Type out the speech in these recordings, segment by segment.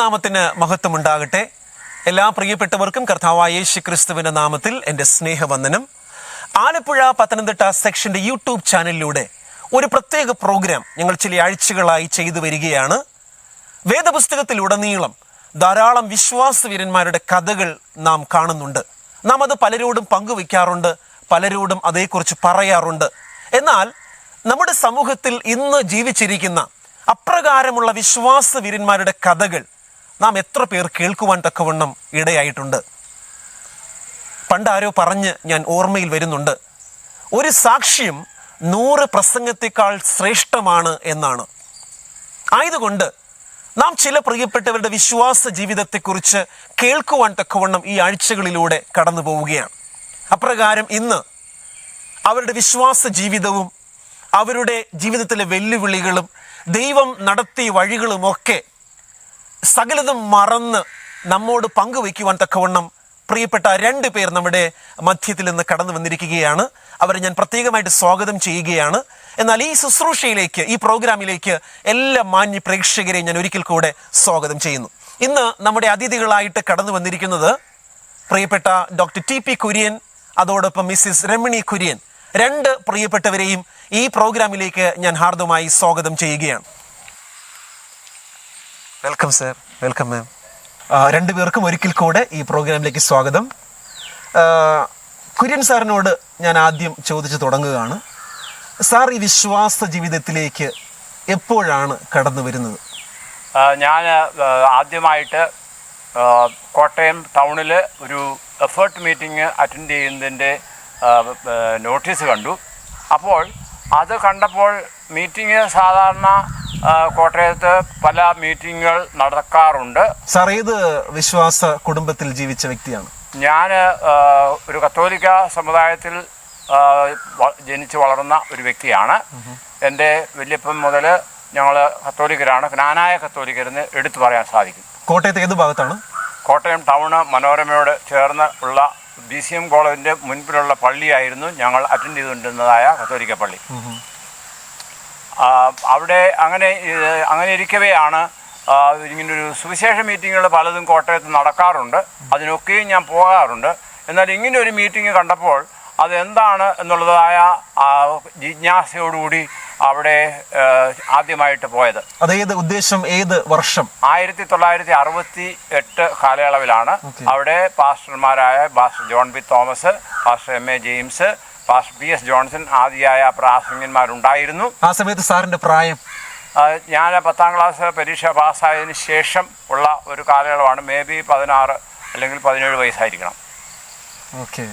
ദൈവനാമത്തിന് മഹത്വമുണ്ടാകട്ടെ. എല്ലാ പ്രിയപ്പെട്ടവർക്കും കർത്താവായ യേശു ക്രിസ്തുവിന്റെ നാമത്തിൽ എൻ്റെ സ്നേഹവന്ദനം. ആലപ്പുഴ പത്തനംതിട്ട സെക്ഷന്റെ യൂട്യൂബ് ചാനലിലൂടെ ഒരു പ്രത്യേക പ്രോഗ്രാം ഞങ്ങൾ ചില ആഴ്ചകളായി ചെയ്തു വരികയാണ്. വേദപുസ്തകത്തിലുടനീളം ധാരാളം വിശ്വാസവീരന്മാരുടെ കഥകൾ നാം കാണുന്നുണ്ട്. നാം അത് പലരോടും പങ്കുവയ്ക്കാറുണ്ട്, പലരോടും അതേക്കുറിച്ച് പറയാറുണ്ട്. എന്നാൽ നമ്മുടെ സമൂഹത്തിൽ ഇന്ന് ജീവിച്ചിരിക്കുന്ന അപ്രകാരമുള്ള വിശ്വാസവീരന്മാരുടെ കഥകൾ നാം എത്ര പേർ കേൾക്കുവാൻ തക്കവണ്ണം ഇടയായിട്ടുണ്ട്? പണ്ടാരോ പറഞ്ഞ് ഞാൻ ഓർമ്മയിൽ വരുന്നുണ്ട്, ഒരു സാക്ഷ്യം 100 പ്രസംഗത്തെക്കാൾ ശ്രേഷ്ഠമാണ് എന്നാണ്. ആയതുകൊണ്ട് നാം ചില പ്രിയപ്പെട്ടവരുടെ വിശ്വാസ ജീവിതത്തെക്കുറിച്ച് കേൾക്കുവാൻ തക്കവണ്ണം ഈ ആഴ്ചകളിലൂടെ കടന്നു പോവുകയാണ്. അപ്രകാരം ഇന്ന് അവരുടെ വിശ്വാസ ജീവിതവും അവരുടെ ജീവിതത്തിലെ വെല്ലുവിളികളും ദൈവം നടത്തിയ വഴികളുമൊക്കെ സകലതും മറന്ന് നമ്മോട് പങ്കുവയ്ക്കുവാൻ തക്കവണ്ണം പ്രിയപ്പെട്ട 2 പേർ നമ്മുടെ മധ്യത്തിൽ നിന്ന് കടന്നു വന്നിരിക്കുകയാണ്. അവരെ ഞാൻ പ്രത്യേകമായിട്ട് സ്വാഗതം ചെയ്യുകയാണ്. എന്നാൽ ഈ ശുശ്രൂഷയിലേക്ക്, ഈ പ്രോഗ്രാമിലേക്ക് എല്ലാ മാന്യ പ്രേക്ഷകരെയും ഞാൻ ഒരിക്കൽ കൂടെ സ്വാഗതം ചെയ്യുന്നു. ഇന്ന് നമ്മുടെ അതിഥികളായിട്ട് കടന്നു വന്നിരിക്കുന്നത് പ്രിയപ്പെട്ട ഡോക്ടർ TP കുര്യൻ, അതോടൊപ്പം മിസ്സിസ് രമണി കുര്യൻ. 2 പ്രിയപ്പെട്ടവരെയും ഈ പ്രോഗ്രാമിലേക്ക് ഞാൻ ഹാർദമായി സ്വാഗതം ചെയ്യുകയാണ്. വെൽക്കം സർ, വെൽക്കം മാം. 2 പേർക്കും ഒരിക്കൽ കൂടെ ഈ പ്രോഗ്രാമിലേക്ക് സ്വാഗതം. കുര്യൻ സാറിനോട് ഞാൻ ആദ്യം ചോദിച്ചു തുടങ്ങുകയാണ്. സാർ ഈ വിശ്വാസ ജീവിതത്തിലേക്ക് എപ്പോഴാണ് കടന്നു വരുന്നത്? ഞാൻ ആദ്യമായിട്ട് കോട്ടയം ടൗണിൽ ഒരു എഫേർട്ട് മീറ്റിംഗ് അറ്റൻഡ് ചെയ്യുന്നതിൻ്റെ നോട്ടീസ് കണ്ടു. അപ്പോൾ അത് കണ്ടപ്പോൾ മീറ്റിംഗ് സാധാരണ കോട്ടയത്ത് പല മീറ്റിങ്ങുകൾ നടക്കാറുണ്ട്. സാർ ഏത് വിശ്വാസ കുടുംബത്തിൽ ജീവിച്ച വ്യക്തിയാണ്? ഞാൻ ഒരു കത്തോലിക്ക സമുദായത്തിൽ ജനിച്ച് വളർന്ന ഒരു വ്യക്തിയാണ്. എൻ്റെ വല്യപ്പൻ മുതൽ ഞങ്ങൾ കത്തോലിക്കരാണ്, ജ്ഞാനായ കത്തോലിക്കരെന്ന് എടുത്തു പറയാൻ സാധിക്കും. കോട്ടയത്ത് ഏത് ഭാഗത്താണ്? കോട്ടയം ടൗണ് മനോരമയോട് ചേർന്ന് ഉള്ള BCM കോളേജിൻ്റെ മുൻപിലുള്ള പള്ളിയായിരുന്നു ഞങ്ങൾ അറ്റൻഡ് ചെയ്തുകൊണ്ടിരുന്നതായ കത്തോലിക്ക പള്ളി. അവിടെ അങ്ങനെ ഇരിക്കവെയാണ് ഇങ്ങനൊരു സുവിശേഷ മീറ്റിങ്ങുകൾ പലതും കോട്ടയത്ത് നടക്കാറുണ്ട്. അതിനൊക്കെയും ഞാൻ പോകാറുണ്ട്. എന്നാൽ ഇങ്ങനെ ഒരു മീറ്റിംഗ് കണ്ടപ്പോൾ അതെന്താണ് എന്നുള്ളതായ ജിജ്ഞാസയോടുകൂടി അവിടെ ആദ്യമായിട്ട് പോയത്. അതേത് ഉദ്ദേശം, ഏത് വർഷം? 1968 കാലയളവിലാണ്. അവിടെ പാസ്റ്റർമാരായ pastor John B Thomas, pastor MA James, pastor PS Johnson ആദിയായ പ്രാസംഗന്മാരുണ്ടായിരുന്നു. ആ സമയത്ത് സാറിന്റെ പ്രായം? ഞാൻ 10ാം ക്ലാസ് പരീക്ഷ പാസ്സായതിനു ശേഷം ഉള്ള ഒരു കാലയളവാണ്. മേബി 16 അല്ലെങ്കിൽ 17 വയസ്സായിരിക്കണം. ഓക്കെ.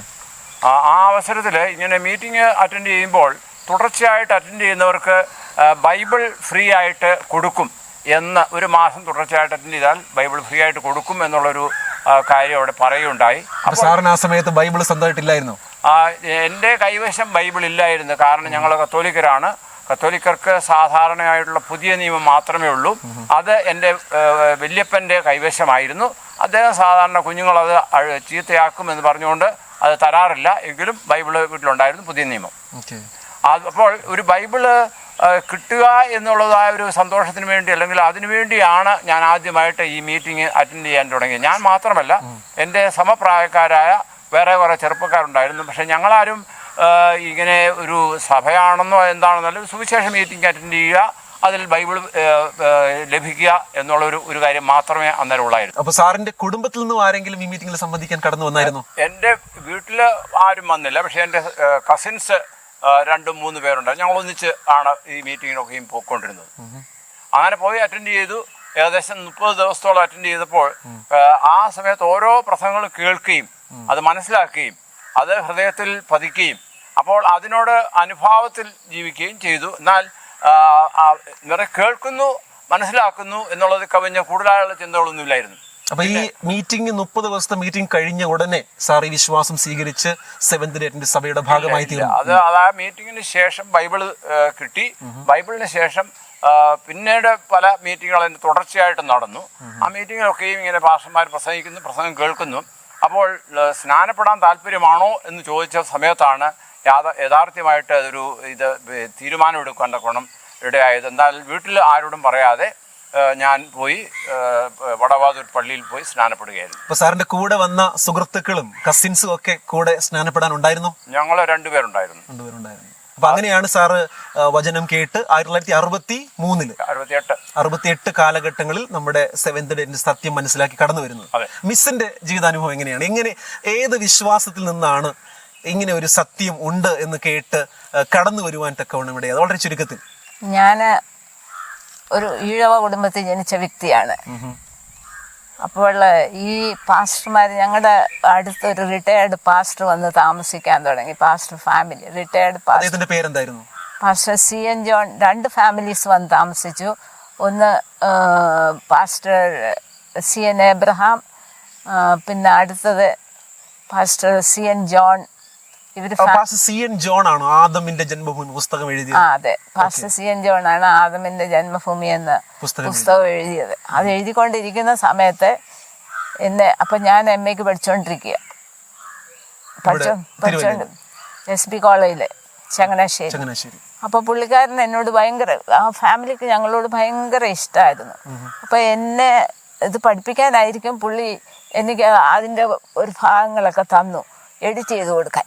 ആ അവസരത്തിൽ ഇങ്ങനെ മീറ്റിംഗ് അറ്റൻഡ് ചെയ്യുമ്പോൾ തുടർച്ചയായിട്ട് അറ്റൻഡ് ചെയ്യുന്നവർക്ക് ബൈബിൾ ഫ്രീ ആയിട്ട് കൊടുക്കും എന്ന്, 1 മാസം തുടർച്ചയായിട്ട് അറ്റൻഡ് ചെയ്താൽ ബൈബിൾ ഫ്രീ ആയിട്ട് കൊടുക്കും എന്നുള്ളൊരു കാര്യം അവിടെ പറയുകയുണ്ടായി. സാറിന് ആ സമയത്ത് ബൈബിൾ സ്വന്തമായിട്ടില്ലായിരുന്നു? എൻ്റെ കൈവശം ബൈബിൾ ഇല്ലായിരുന്നു. കാരണം ഞങ്ങൾ കത്തോലിക്കരാണ്. കത്തോലിക്കർക്ക് സാധാരണയായിട്ടുള്ള പുതിയ നിയമം മാത്രമേ ഉള്ളൂ. അത് എൻ്റെ വല്യപ്പൻ്റെ കൈവശമായിരുന്നു. അദ്ദേഹം സാധാരണ കുഞ്ഞുങ്ങളത് ചീത്തയാക്കുമെന്ന് പറഞ്ഞുകൊണ്ട് അത് തരാറില്ല. എങ്കിലും ബൈബിള് വീട്ടിലുണ്ടായിരുന്നു, പുതിയ നിയമം. അപ്പോൾ ഒരു ബൈബിള് കിട്ടുക എന്നുള്ളതായ ഒരു സന്തോഷത്തിന് വേണ്ടി, അല്ലെങ്കിൽ അതിനു വേണ്ടിയാണ് ഞാൻ ആദ്യമായിട്ട് ഈ മീറ്റിംഗ് അറ്റൻഡ് ചെയ്യാൻ തുടങ്ങിയത്. ഞാൻ മാത്രമല്ല, എൻ്റെ സമപ്രായക്കാരായ വേറെ കുറേ ചെറുപ്പക്കാരുണ്ടായിരുന്നു. പക്ഷേ ഞങ്ങളാരും ഇങ്ങനെ ഒരു സഭയാണെന്നോ എന്താണെന്നല്ല, സുവിശേഷ മീറ്റിംഗ് അറ്റൻഡ് ചെയ്യുക, അതിൽ ബൈബിൾ ലഭിക്കുക എന്നുള്ളൊരു കാര്യം മാത്രമേ അന്നേരം ഉള്ളായിരുന്നു. അപ്പോൾ സാറിന്റെ കുടുംബത്തിൽ നിന്നും ആരെങ്കിലും ഈ മീറ്റിംഗിൽ സംബന്ധിക്കാൻ കടന്നു വന്നായിരുന്നു? എൻ്റെ വീട്ടിൽ ആരും വന്നില്ല. പക്ഷേ എൻ്റെ കസിൻസ് 2-3 പേരുണ്ട്. ഞങ്ങൾ ഒന്നിച്ച് ആണ് ഈ മീറ്റിങ്ങിനൊക്കെയും പോയിക്കൊണ്ടിരുന്നത്. അങ്ങനെ പോയി അറ്റൻഡ് ചെയ്തു. ഏകദേശം 30 ദിവസത്തോളം അറ്റൻഡ് ചെയ്തപ്പോൾ ആ സമയത്ത് ഓരോ പ്രസംഗങ്ങളും കേൾക്കുകയും അത് മനസ്സിലാക്കുകയും അത് ഹൃദയത്തിൽ പതിക്കുകയും അപ്പോൾ അതിനോട് അനുഭാവത്തിൽ ജീവിക്കുകയും ചെയ്തു. എന്നാൽ കേൾക്കുന്നു, മനസ്സിലാക്കുന്നു എന്നുള്ളത് കവിഞ്ഞ കൂടുതലായുള്ള ചിന്തകളൊന്നുമില്ലായിരുന്നു. അപ്പൊ ഈ മീറ്റിംഗ് 30 ദിവസത്തെ മീറ്റിംഗ് കഴിഞ്ഞ ഉടനെ സാർ ഈ വിശ്വാസം സ്വീകരിച്ച് സെവന്ത് ഡേ അഡ്വന്റിസ്റ്റ് സഭയുടെ ഭാഗമായി തീർന്നു? അത് ആ മീറ്റിംഗിന് ശേഷം ബൈബിൾ കിട്ടി. ബൈബിളിന് ശേഷം പിന്നീട് പല മീറ്റിങ്ങുകൾ തുടർച്ചയായിട്ട് നടന്നു. ആ മീറ്റിങ്ങിലൊക്കെയും ഇങ്ങനെ പാസ്റ്റർമാർ പ്രസംഗിക്കുന്നു, പ്രസംഗം കേൾക്കുന്നു. അപ്പോൾ സ്നാനപ്പെടാൻ താല്പര്യമാണോ എന്ന് ചോദിച്ച സമയത്താണ് യഥാർത്ഥമായിട്ട് ഇത് തീരുമാനമെടുക്കാൻ തക്കണം ഇടയായത്. എന്നാൽ വീട്ടിൽ ആരോടും പറയാതെ ഞാൻ പോയി വടവാതൂർ പള്ളിയിൽ പോയി സ്നാനപ്പെടുകയായിരുന്നു. അപ്പൊ സാറിന്റെ കൂടെ വന്ന സുഹൃത്തുക്കളും കസിൻസും ഒക്കെ കൂടെ സ്നാനപ്പെടാൻ ഉണ്ടായിരുന്നോ? ഞങ്ങൾ രണ്ടുപേരുണ്ടായിരുന്നു. അപ്പൊ അങ്ങനെയാണ് സാറ് വചനം കേട്ട് 1963 68 കാലഘട്ടങ്ങളിൽ നമ്മുടെ സെവൻത് ഡേന്റെ സത്യം മനസ്സിലാക്കി കടന്നു വരുന്നത്. മിസ്സിന്റെ ജീവിതാനുഭവം എങ്ങനെയാണ്? ഏത് വിശ്വാസത്തിൽ നിന്നാണ് ഇങ്ങനെ ഒരു സത്യം ഉണ്ട് എന്ന് കേട്ട് കടന്നു വരുവാൻ തക്കവണ്ണം ഇവിടെ? വളരെ ചുരുക്കത്തിൽ. ഞാൻ ഒരു ഈഴവ കുടുംബത്തിൽ ജനിച്ച വ്യക്തിയാണ്. അപ്പോൾ ഈ പാസ്റ്റർമാർ, ഞങ്ങളുടെ അടുത്തൊരു റിട്ടയർഡ് പാസ്റ്റർ വന്ന് താമസിക്കാൻ തുടങ്ങി. പാസ്റ്റർ ഫാമിലി, റിട്ടയർഡ് പാസ്റ്റർ പേരെന്തായിരുന്നു? Pastor CN John. 2 ഫാമിലീസ് വന്ന് താമസിച്ചു. ഒന്ന് പാസ്റ്റർ CN എബ്രഹാം, പിന്നെ അടുത്തത് pastor CN John. CN John ആണോ ആദമിന്റെ ജന്മഭൂമി പുസ്തകം എഴുതിയത്? അതെ, പാസ്റ്റർ CN ജോൺ ആണ് ആദമിന്റെ ജന്മഭൂമി എന്ന പുസ്തകം എഴുതിയത്. അത് എഴുതിക്കൊണ്ടിരിക്കുന്ന സമയത്ത് അപ്പൊ ഞാൻ MA പഠിച്ചോണ്ടിരിക്കുക. SB കോളേജില് ചങ്ങനാശ്ശേരി. അപ്പൊ പുള്ളിക്കാരൻ എന്നോട് ഭയങ്കര, ആ ഫാമിലിക്ക് ഞങ്ങളോട് ഭയങ്കര ഇഷ്ടമായിരുന്നു. അപ്പൊ എന്നെ ഇത് പഠിപ്പിക്കാനായിരിക്കും പുള്ളി എനിക്ക് അതിന്റെ ഒരു ഭാഗങ്ങളൊക്കെ തന്നു എഡിറ്റ് ചെയ്ത് കൊടുക്കാൻ.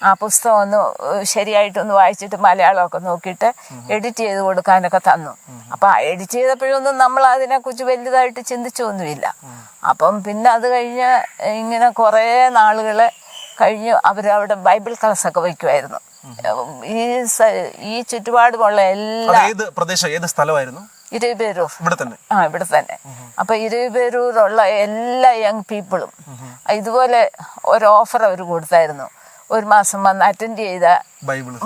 ആ പുസ്തകം ഒന്ന് ശരിയായിട്ടൊന്ന് വായിച്ചിട്ട് മലയാളമൊക്കെ നോക്കിയിട്ട് എഡിറ്റ് ചെയ്ത് കൊടുക്കാനൊക്കെ തന്നു. അപ്പൊ എഡിറ്റ് ചെയ്തപ്പോഴൊന്നും നമ്മൾ അതിനെക്കുറിച്ച് വലുതായിട്ട് ചിന്തിച്ചൊന്നുമില്ല. അപ്പം പിന്നെ അത് കഴിഞ്ഞ് ഇങ്ങനെ കുറേ നാളുകൾ കഴിഞ്ഞ് അവരവിടെ ബൈബിൾ ക്ലാസ്സൊക്കെ വയ്ക്കുമായിരുന്നു. ഈ ചുറ്റുപാടുമുള്ള എല്ലാ സ്ഥലമായിരുന്നു ഇരുപേരൂർ. ഇവിടെ തന്നെ. അപ്പൊ ഇരുപേരൂരുള്ള എല്ലാ യങ് പീപ്പിളും ഇതുപോലെ ഒരു ഓഫർ അവർ കൊടുത്തായിരുന്നു. 1 മാസം വന്ന് അറ്റൻഡ് ചെയ്ത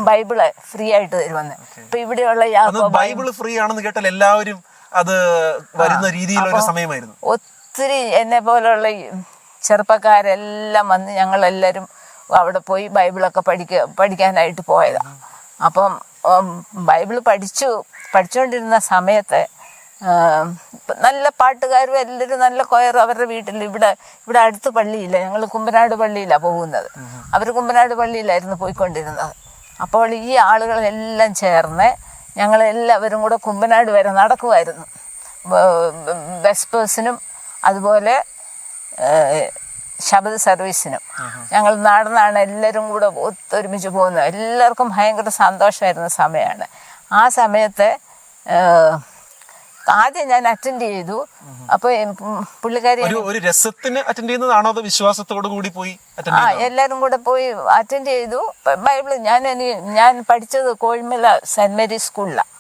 ബൈബിള് ഫ്രീ ആയിട്ട് തരുമെന്ന്. അപ്പൊ ഇവിടെയുള്ള ബൈബിള് ഫ്രീ ആണെന്ന് കേട്ടാൽ എല്ലാവരും അത് വരുന്ന രീതിയിലുള്ള സമയമായിരുന്നു. ഒത്തിരി എന്നെ പോലുള്ള ചെറുപ്പക്കാരെല്ലാം വന്ന് ഞങ്ങളെല്ലാവരും അവിടെ പോയി ബൈബിളൊക്കെ പഠിക്കാനായിട്ട് പോയതാണ്. അപ്പം ബൈബിള് പഠിച്ചുകൊണ്ടിരുന്ന സമയത്ത് നല്ല പാട്ടുകാരും എല്ലാവരും നല്ല കൊയർ അവരുടെ വീട്ടിൽ. ഇവിടെ അടുത്ത് പള്ളിയില്ല, ഞങ്ങൾ കുമ്പനാട് പള്ളിയിലാണ് പോകുന്നത്. അവർ കുമ്പനാട് പള്ളിയിലായിരുന്നു പോയിക്കൊണ്ടിരുന്നത്. അപ്പോൾ ഈ ആളുകളെല്ലാം ചേർന്ന് ഞങ്ങളെല്ലാവരും കൂടെ കുമ്പനാട് വരെ നടക്കുമായിരുന്നു. വെസ്പേഴ്സിനും അതുപോലെ ശബദ സർവീസിനും ഞങ്ങൾ നടന്നാണ് എല്ലാവരും കൂടെ ഒത്തൊരുമിച്ച് പോകുന്നത്. എല്ലാവർക്കും ഭയങ്കര സന്തോഷമായിരുന്ന സമയമാണ്. ആ സമയത്ത് ആദ്യം ഞാൻ അറ്റൻഡ് ചെയ്തു. അപ്പൊ പുള്ളിക്കാരി ഒരു രസത്തിന് അറ്റൻഡ് ചെയ്യുന്നതാണോ അതോ വിശ്വാസത്തോടു കൂടി പോയി? എല്ലാരും കൂടെ പോയി അറ്റൻഡ് ചെയ്തു. ബൈബിള് ഞാൻ പഠിച്ചത് കോഴിമല സെന്റ് മേരീസ് സ്കൂളിലാണ്.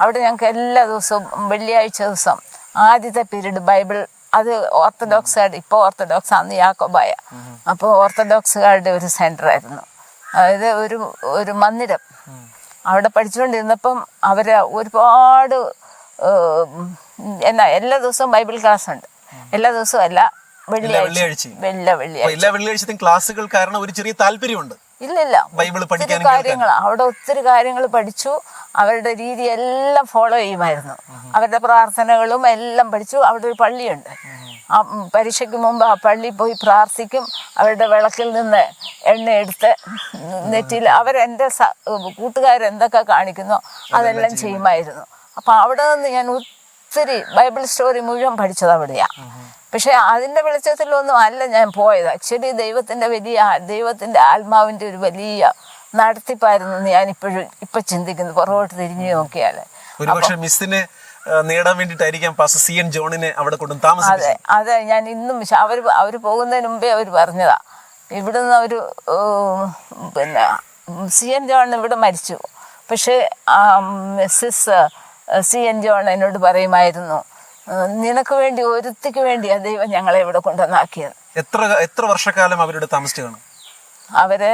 അവിടെ ഞങ്ങൾക്ക് എല്ലാ ദിവസവും വെള്ളിയാഴ്ച ദിവസം ആദ്യത്തെ പീരീഡ് ബൈബിൾ, അത് ഓർത്തഡോക്സുകാരുടെ, ഇപ്പോൾ ഓർത്തഡോക്സ്, അന്ന് യാക്കോബായ. അപ്പോൾ ഓർത്തഡോക്സുകാരുടെ ഒരു സെന്റർ ആയിരുന്നു. അതായത് ഒരു മന്ദിരം. അവിടെ പഠിച്ചുകൊണ്ടിരുന്നപ്പം അവര് ഒരുപാട് എല്ലാ ദിവസവും ബൈബിൾ ക്ലാസ് ഉണ്ട്. എല്ലാ ദിവസവും അല്ല, വെള്ളിയാഴ്ച ക്ലാസുകൾ കാരണം ഒരു ചെറിയ താല്പര്യമുണ്ട്. ഇല്ലില്ല, അവിടെ ഒത്തിരി കാര്യങ്ങൾ പഠിച്ചു. അവരുടെ രീതി എല്ലാം ഫോളോ ചെയ്യുമായിരുന്നു. അവരുടെ പ്രാർത്ഥനകളും എല്ലാം പഠിച്ചു. അവിടെ ഒരു പള്ളിയുണ്ട്. ആ പരീക്ഷയ്ക്ക് മുമ്പ് ആ പള്ളിയിൽ പോയി പ്രാർത്ഥിക്കും. അവരുടെ വിളക്കിൽ നിന്ന് എണ്ണ എടുത്ത് നെറ്റിയിൽ അവരെൻ്റെ കൂട്ടുകാരെന്തൊക്കെ കാണിക്കുന്നോ അതെല്ലാം ചെയ്യുമായിരുന്നു. അപ്പം അവിടെ നിന്ന് ഞാൻ ഒത്തിരി ബൈബിൾ സ്റ്റോറി മുഴുവൻ പഠിച്ചത് അവിടെയാണ്. പക്ഷെ അതിൻ്റെ വെളിച്ചത്തിലൊന്നും അല്ല ഞാൻ പോയത്. ആക്ച്വലി ദൈവത്തിൻ്റെ ആത്മാവിൻ്റെ ഒരു വലിയ നടത്തിപ്പായിരുന്നു ഞാൻ ഇപ്പൊ ചിന്തിക്കുന്നത്, പുറകോട്ട് തിരിഞ്ഞു നോക്കിയാൽ. നേടാൻ വേണ്ടിട്ടായിരിക്കാം പാസ്റ്റർ CN ജോണിനെ അവിടെ കൊണ്ടു താമസിപ്പിച്ചത്. അതെ, ഞാൻ ഇന്നും അവര് പോകുന്നതിന് മുമ്പേ അവർ പറഞ്ഞതാ. ഇവിടുന്ന് അവര് പിന്നെ CN ജോൺ ഇവിടെ മരിച്ചു. പക്ഷെ മിസ്സസ് CN ജോൺ എന്നോട് പറയുമായിരുന്നു, നിനക്ക് വേണ്ടി, ഒരുത്തിക്ക് വേണ്ടിയാ ദൈവം ഞങ്ങളെ ഇവിടെ കൊണ്ടുവന്നാക്കിയത്. എത്ര വർഷക്കാലം അവരുടെ താമസിച്ചു കാണും? അവര്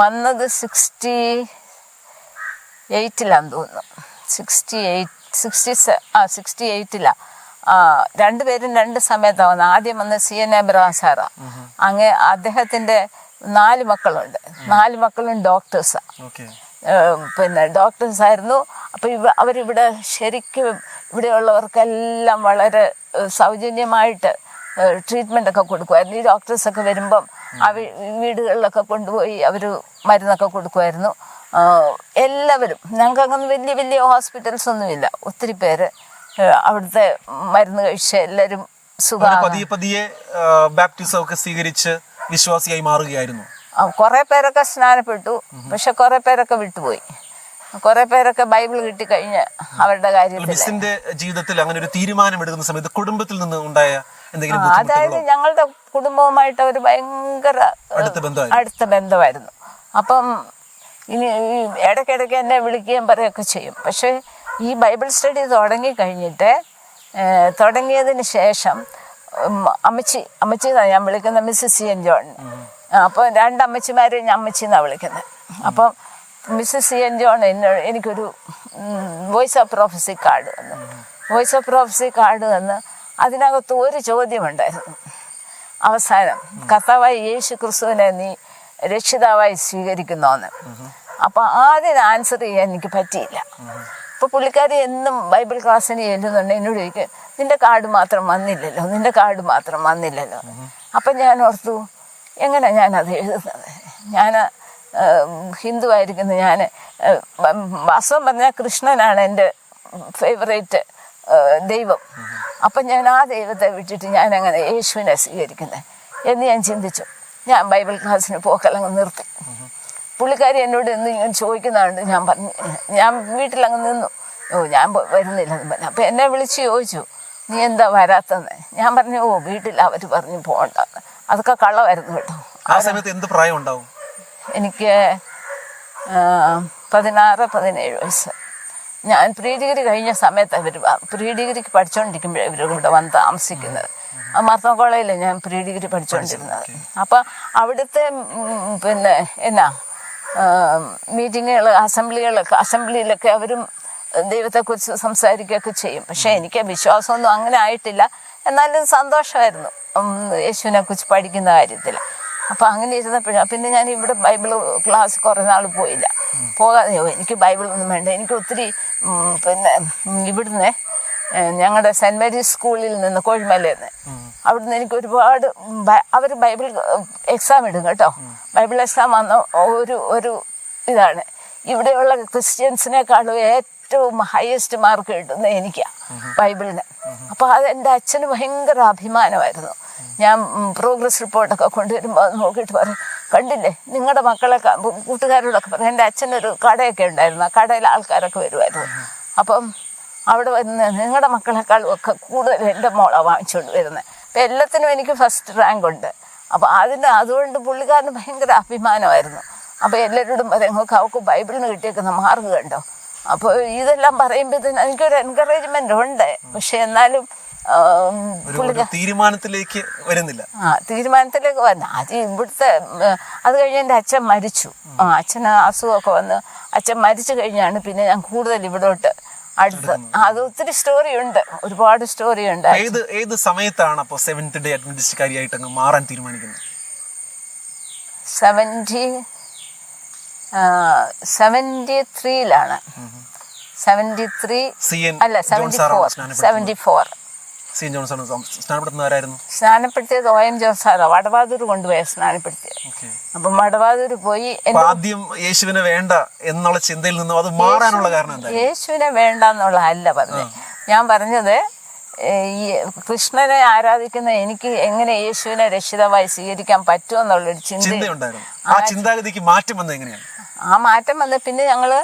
വന്നത് 68 തോന്നുന്നു. 68 രണ്ടുപേരും 2 സമയത്താണ്. ആദ്യം വന്ന് CN എബ്രഹാം സാറാ. അദ്ദേഹത്തിന്റെ 4 മക്കളുണ്ട്. 4 മക്കളും ഡോക്ടേഴ്സാ. പിന്നെ ഡോക്ടേഴ്സ് ആയിരുന്നു. അപ്പൊ അവരിവിടെ ശരിക്കും ഇവിടെയുള്ളവർക്കെല്ലാം വളരെ സൗജന്യമായിട്ട് ട്രീറ്റ്മെന്റ് ഒക്കെ കൊടുക്കുമായിരുന്നു. ഈ ഡോക്ടേഴ്സൊക്കെ വരുമ്പം വീടുകളിലൊക്കെ കൊണ്ടുപോയി അവർ മരുന്നൊക്കെ കൊടുക്കുമായിരുന്നു. എല്ലാവരും, ഞങ്ങൾക്ക് അങ്ങനെ വലിയ വലിയ ഹോസ്പിറ്റൽസ് ഒന്നുമില്ല, ഒത്തിരി പേര് അവിടുത്തെ മരുന്ന് കഴിച്ച് എല്ലാവരും പതിയെ പതിയെ ബാപ്റ്റിസം ഒക്കെ സ്വീകരിച്ച് വിശ്വാസിയായി മാറുകയായിരുന്നു. കുറെ പേരൊക്കെ സ്നാനപ്പെട്ടു, പക്ഷെ കുറെ പേരൊക്കെ വിട്ടുപോയി. കുറെ പേരൊക്കെ ബൈബിൾ കിട്ടിക്കഴിഞ്ഞ് അവരുടെ കാര്യത്തിൽ. ജീവിതത്തിൽ അങ്ങനെ ഒരു തീരുമാനം എടുക്കുന്ന സമയത്ത് കുടുംബത്തിൽ നിന്ന് ഉണ്ടായ എന്തെങ്കിലും, അതായത് ഞങ്ങളുടെ കുടുംബവുമായിട്ട് അവർ ഭയങ്കര അടുത്ത ബന്ധമായിരുന്നു. അപ്പം ഇനി ഇടയ്ക്കിടയ്ക്ക് എന്നെ വിളിക്കുകയും പറയുകയൊക്കെ ചെയ്യും. പക്ഷേ ഈ ബൈബിൾ സ്റ്റഡി തുടങ്ങിയതിന് ശേഷം അമ്മച്ചി ഞാൻ വിളിക്കുന്നത് മിസ്സസ് സി എൻ ജോൺ. അപ്പോൾ 2 അമ്മച്ചിമാരെ ഞാൻ അമ്മച്ചി എന്നാണ് വിളിക്കുന്നത്. അപ്പം മിസ്സസ് സി എൻ ജോൺ എനിക്കൊരു വോയിസ് ഓഫ് പ്രൊഫസി കാർഡ് തന്നു. വോയിസ് ഓഫ് പ്രൊഫസി കാർഡ് തന്ന് അതിനകത്ത് ഒരു ചോദ്യമുണ്ടായിരുന്നു. അവസാനം, കർത്താവായ യേശു ക്രിസ്തുവിനെ നീ രക്ഷിതാവായി സ്വീകരിക്കുന്നോന്ന്. അപ്പം ആദ്യം ആൻസർ ചെയ്യാൻ എനിക്ക് പറ്റിയില്ല. ഇപ്പോൾ പുള്ളിക്കാരി എന്നും ബൈബിൾ ക്ലാസ്സിന് ചെല്ലുന്നുണ്ട്, എന്നോട് ചോദിക്കും നിന്റെ കാർഡ് മാത്രം വന്നില്ലല്ലോ. അപ്പം ഞാൻ ഓർത്തു, എങ്ങനെ ഞാനത് എഴുതുന്നത്? ഞാൻ ഹിന്ദു ആയിരിക്കുന്നു. ഞാൻ വാസ്തവം പറഞ്ഞാൽ കൃഷ്ണനാണ് എൻ്റെ ഫേവറേറ്റ് ദൈവം. അപ്പം ഞാൻ ആ ദൈവത്തെ വിട്ടിട്ട് ഞാൻ അങ്ങനെ യേശുവിനെ സ്വീകരിക്കുന്നത് എന്ന് ഞാൻ ചിന്തിച്ചു. ഞാൻ ബൈബിൾ ക്ലാസ്സിന് പോക്കലങ്ങ് നിർത്തി. പുള്ളിക്കാരി എന്നോട് എന്ന് ഇങ്ങനെ ചോദിക്കുന്നതുകൊണ്ട് ഞാൻ വീട്ടിലങ്ങ് നിന്നു. ഞാൻ വരുന്നില്ലെന്ന് പറഞ്ഞു. അപ്പം എന്നെ വിളിച്ച് ചോദിച്ചു, നീ എന്താ വരാത്തതെന്ന്. ഞാൻ പറഞ്ഞു, വീട്ടിൽ അവർ പറഞ്ഞു പോകണ്ടെന്ന്. അതൊക്കെ കള്ളമായിരുന്നു കേട്ടോ. ആ സമയത്ത് എന്ത് പ്രായം ഉണ്ടാവും? എനിക്ക് 16-17 വയസ്സ്. ഞാൻ പ്രീ ഡിഗ്രി കഴിഞ്ഞ സമയത്ത് പ്രീ ഡിഗ്രിക്ക് പഠിച്ചുകൊണ്ടിരിക്കുമ്പോഴേ ഇവർ ഇവിടെ വന്ന് താമസിക്കുന്നത്. മാർത്തോമ കോളേജിൽ ഞാൻ പ്രീ ഡിഗ്രി പഠിച്ചുകൊണ്ടിരുന്നത്. അപ്പം അവിടുത്തെ പിന്നെ മീറ്റിങ്ങുകൾ, അസംബ്ലിയിലൊക്കെ അവരും ദൈവത്തെക്കുറിച്ച് സംസാരിക്കുകയൊക്കെ ചെയ്യും. പക്ഷേ എനിക്ക് വിശ്വാസമൊന്നും അങ്ങനെ ആയിട്ടില്ല. എന്നാലും സന്തോഷമായിരുന്നു യേശുവിനെ കുറിച്ച് പഠിക്കുന്ന കാര്യത്തിൽ. അപ്പം അങ്ങനെ ഇരുന്നപ്പോഴാണ് പിന്നെ ഞാൻ ഇവിടെ ബൈബിൾ ക്ലാസ് കുറേ നാൾ പോകാതെ എനിക്ക് ബൈബിളൊന്നും വേണ്ട. എനിക്ക് ഒത്തിരി പിന്നെ ഇവിടുന്ന് ഞങ്ങളുടെ സെൻറ്റ് മേരീസ് സ്കൂളിൽ നിന്ന്, കോഴിമലയിൽ നിന്ന്, അവിടുന്ന് എനിക്ക് ഒരുപാട് അവർ ബൈബിൾ എക്സാം ഇടും കേട്ടോ. ബൈബിൾ എക്സാം വന്ന ഒരു ഇതാണ്. ഇവിടെയുള്ള ക്രിസ്ത്യൻസിനേക്കാളും ഏറ്റവും ഹയസ്റ്റ് മാർക്ക് കിട്ടുന്നത് എനിക്കാണ് ബൈബിളിന്. അപ്പോൾ അത് എൻ്റെ അച്ഛന് ഭയങ്കര അഭിമാനമായിരുന്നു. ഞാൻ പ്രോഗ്രസ് റിപ്പോർട്ടൊക്കെ കൊണ്ടുവരുമ്പോൾ അത് നോക്കിയിട്ട് പറയും, കണ്ടില്ലേ നിങ്ങളുടെ മക്കളെ, കൂട്ടുകാരോടൊക്കെ പറയും. എൻ്റെ അച്ഛനൊരു കടയൊക്കെ ഉണ്ടായിരുന്നു, ആ കടയിൽ ആൾക്കാരൊക്കെ വരുമായിരുന്നു. അപ്പം അവിടെ വരുന്ന നിങ്ങളുടെ മക്കളെക്കാളും ഒക്കെ കൂടുതൽ എൻ്റെ മോളാണ് വാങ്ങിച്ചുകൊണ്ട് വരുന്നത്. അപ്പം എല്ലാത്തിനും എനിക്ക് ഫസ്റ്റ് റാങ്ക് ഉണ്ട്. അപ്പോൾ അതുകൊണ്ട് പുള്ളിക്കാരന് ഭയങ്കര അഭിമാനമായിരുന്നു. അപ്പോൾ എല്ലാവരോടും പറയും, നോക്ക് അവൾക്ക് ബൈബിളിന് കിട്ടിയേക്കുന്ന മാർക്ക് കണ്ടോ. അപ്പോൾ ഇതെല്ലാം പറയുമ്പോഴത്തേന് എനിക്കൊരു എൻകറേജ്മെൻ്റ് ഉണ്ട്. പക്ഷെ എന്നാലും തീരുമാനത്തിലേക്ക് വരുന്നില്ല. തീരുമാനത്തിലേക്ക് വന്നു. അത് ഇവിടുത്തെ അത് കഴിഞ്ഞ് എൻ്റെ അച്ഛൻ മരിച്ചു. അച്ഛന് അസുഖമൊക്കെ വന്ന് അച്ഛൻ മരിച്ചു കഴിഞ്ഞാണ് പിന്നെ ഞാൻ കൂടുതൽ ഇവിടോട്ട് അടുത്ത്. അത് ഒത്തിരി സ്റ്റോറി ഉണ്ട്, ഒരുപാട് സ്റ്റോറി ഉണ്ട്. ഏത് സമയത്താണ് അപ്പോൾ സെവൻത് ഡേ അഡ്വന്റിസ്റ്റുകാരിയായിട്ട് അങ്ങ് മാറാൻ തീരുമാനിക്കുന്നത്? 73-ലാണ്. 73 അല്ല 74. സ്നാനപ്പെടുത്തിയത് OM ജോസ് സാറാ. വടവാതൂർ കൊണ്ടുപോയ സ്നാനപ്പെടുത്തിയത്. അപ്പം വടവാതൂർ പോയി. ആദ്യം യേശുവിനെ വേണ്ട എന്നുള്ള ചിന്തയിൽ നിന്നും അത് മാറാനുള്ള കാരണം എന്താ? യേശുവിനെ വേണ്ട എന്നുള്ള അല്ല പറഞ്ഞത്. ഞാൻ പറഞ്ഞത് ഈ കൃഷ്ണനെ ആരാധിക്കുന്ന എനിക്ക് എങ്ങനെ യേശുവിനെ രക്ഷിതാവായി സ്വീകരിക്കാൻ പറ്റുമെന്നുള്ളൊരു ചിന്തയുണ്ടായിരുന്നു. ആ ചിന്താഗതിക്ക് മാറ്റം വന്നത് എങ്ങനെയാണ്? ആ മാറ്റം വന്ന് പിന്നെ ഞങ്ങള്